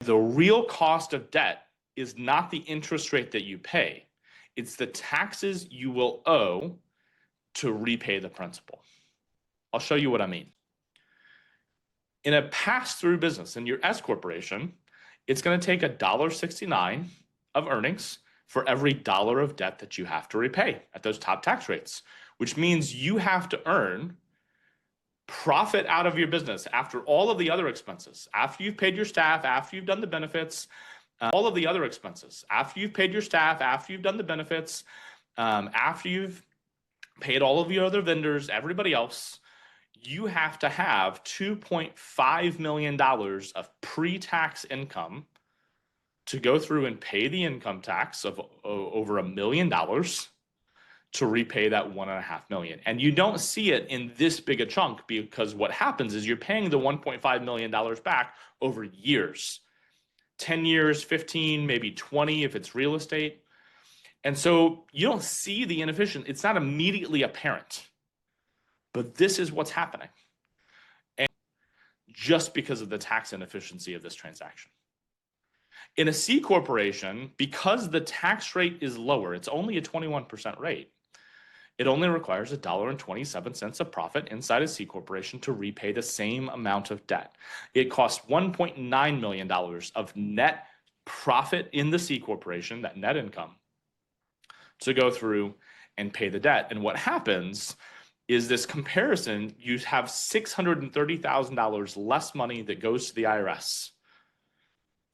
The real cost of debt is not the interest rate that you pay. It's the taxes you will owe to repay the principal. I'll show you what I mean. In a pass-through business, in your S corporation, it's going to take $1.69 of earnings for every dollar of debt that you have to repay at those top tax rates, which means you have to earn profit out of your business after all of the other expenses, after you've paid your staff, after you've done the benefits, all of the other expenses, after you've paid your staff, after you've done the benefits, after you've paid all of your other vendors, everybody else, you have to have $2.5 million of pre-tax income to go through and pay the income tax of over $1 million to repay that $1.5 million. And you don't see it in this big a chunk because what happens is you're paying the $1.5 million back over years, 10 years, 15, maybe 20 if it's real estate. And so you don't see the inefficiency. It's not immediately apparent, but this is what's happening. And just because of the tax inefficiency of this transaction. In a C corporation, because the tax rate is lower, it's only a 21% rate. It only requires $1.27 of profit inside a C corporation to repay the same amount of debt. It costs $1.9 million of net profit in the C corporation, that net income, to go through and pay the debt. And what happens is this comparison, you have $630,000 less money that goes to the IRS,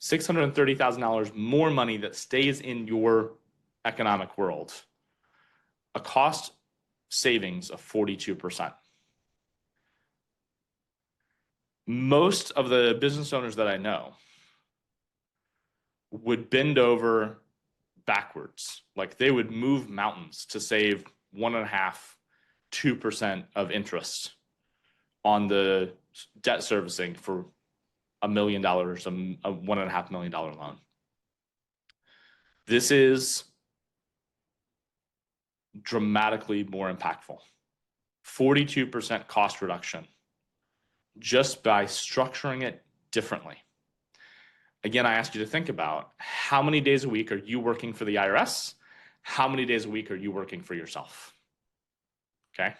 $630,000 more money that stays in your economic world, a cost savings of 42%. Most of the business owners that I know would bend over backwards. Like they would move mountains to save 1.5%, 2% of interest on the debt servicing for $1 million, a $1.5 million loan. This is dramatically more impactful. 42% cost reduction just by structuring it differently. Again, I ask you to think about how many days a week are you working for the IRS? How many days a week are you working for yourself? Okay.